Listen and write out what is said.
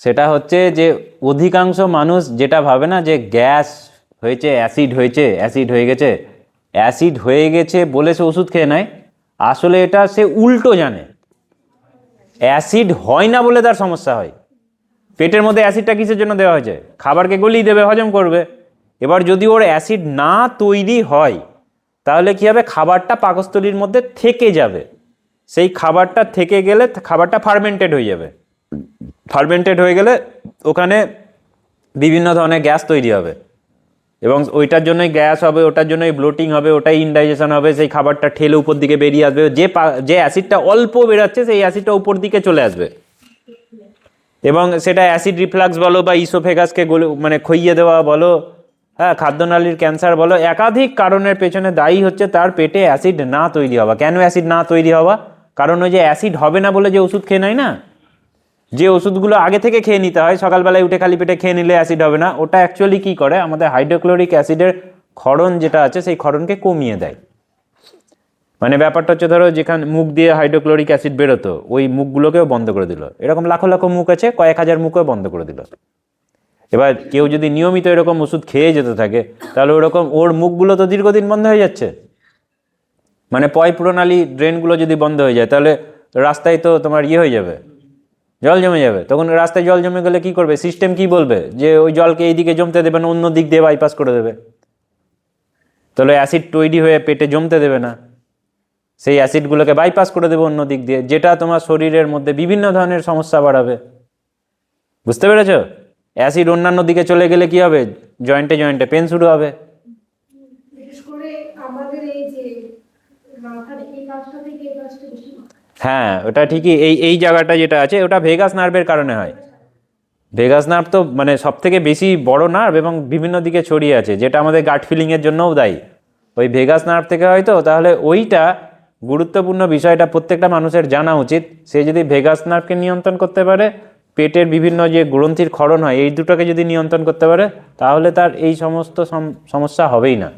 সেটা হচ্ছে যে অধিকাংশ মানুষ যেটা ভাবে না যে গ্যাস হয়েছে, অ্যাসিড হয়েছে, অ্যাসিড হয়ে গেছে, অ্যাসিড হয়ে গেছে বলে সে ওষুধ খেয়ে নেয়। আসলে এটা সে উল্টো জানে, অ্যাসিড হয় না বলে তার সমস্যা হয়। পেটের মধ্যে অ্যাসিডটা কিসের জন্য দেওয়া হয়েছে? খাবারকে গলিয়ে দেবে, হজম করবে। এবার যদি ওর অ্যাসিড না তৈরি হয় তাহলে কি হবে? খাবারটা পাকস্থলীর মধ্যে থেকে যাবে। সেই খাবারটা থেকে গেলে খাবারটা ফার্মেন্টেড হয়ে যাবে। ফার্মেন্টেড হয়ে গেলে ওখানে বিভিন্ন ধরনের গ্যাস তৈরি হবে এবং ওইটার জন্যই গ্যাস হবে, ওটার জন্যই ব্লোটিং হবে, ওটাই ইনডাইজেশন হবে। সেই খাবারটা ঠেলে উপর দিকে বেরিয়ে আসবে, যে অ্যাসিডটা অল্প বেরাচ্ছে সেই অ্যাসিডটা উপর দিকে চলে আসবে এবং সেটা অ্যাসিড রিফ্লাক্স বলো বা ইসোফেগাসকে মানে খইয়ে দেওয়া বলো, হ্যাঁ, খাদ্যনালীর ক্যান্সার বলো, একাধিক কারণের পেছনে দায়ী হচ্ছে তার পেটে অ্যাসিড না তৈরি হওয়া। কেন অ্যাসিড না তৈরি হওয়া? কারণ ওই যে অ্যাসিড হবে না বলে যে ওষুধ খেয়ে নেয় না, যে ওষুধগুলো আগে থেকে খেয়ে নিতে হয়, সকালবেলায় উঠে খালি পেটে খেয়ে নিলে অ্যাসিড হবে না, ওটা অ্যাকচুয়ালি কী করে? আমাদের হাইড্রোক্লোরিক অ্যাসিডের ক্ষরণ যেটা আছে সেই ক্ষরণকে কমিয়ে দেয়। মানে ব্যাপারটা হচ্ছে, ধরো যেখানে মুখ দিয়ে হাইড্রোক্লোরিক অ্যাসিড বেরোতো ওই মুখগুলোকেও বন্ধ করে দিল। এরকম লাখো লাখো মুখ আছে, কয়েক হাজার মুখও বন্ধ করে দিল। এবার কেউ যদি নিয়মিত এরকম ওষুধ খেয়ে যেতে থাকে তাহলে ওরকম ওর মুখগুলো তো দীর্ঘদিন বন্ধ হয়ে যাচ্ছে। মানে পয় প্রণালী, ড্রেনগুলো যদি বন্ধ হয়ে যায় তাহলে রাস্তায় তো তোমার হয়ে যাবে, জল জমে যাবে। তখন রাস্তায় জল জমে গেলে কি করবে? সিস্টেম কি বলবে? যে ওই জলকে এই দিকে জমতে দেবে না, অন্য দিক দিয়ে বাইপাস করে দেবে। তাহলে অ্যাসিড তৈরি হয়ে পেটে জমতে দেবে না, সেই অ্যাসিডগুলোকে বাইপাস করে দেবে অন্য দিক দিয়ে, যেটা তোমার শরীরের মধ্যে বিভিন্ন ধরনের সমস্যা বাড়াবে। বুঝতে পেরেছ? অ্যাসিড অন্যান্য দিকে চলে গেলে কি হবে? জয়েন্টে জয়েন্টে পেন শুরু হবে। হ্যাঁ, ওটা ঠিকই। এই জায়গাটা যেটা আছে ওটা ভেগাস নার্ভের কারণে হয়। ভেগাস নার্ভ তো মানে সব থেকে বেশি বড় নার্ভ এবং বিভিন্ন দিকে ছড়িয়ে আছে, যেটা আমাদের গাট ফিলিংয়ের জন্যও দায়ী। ওই ভেগাস নার্ভ থেকে হয়তো, তাহলে ওইটা গুরুত্বপূর্ণ বিষয়টা প্রত্যেকটা মানুষের জানা উচিত। সে যদি ভেগাস নার্ভকে নিয়ন্ত্রণ করতে পারে, পেটের বিভিন্ন যে গ্রন্থির ক্ষরণ হয় এই দুটোকে যদি নিয়ন্ত্রণ করতে পারে, তাহলে তার এই সমস্ত সমস্যা হবেই না।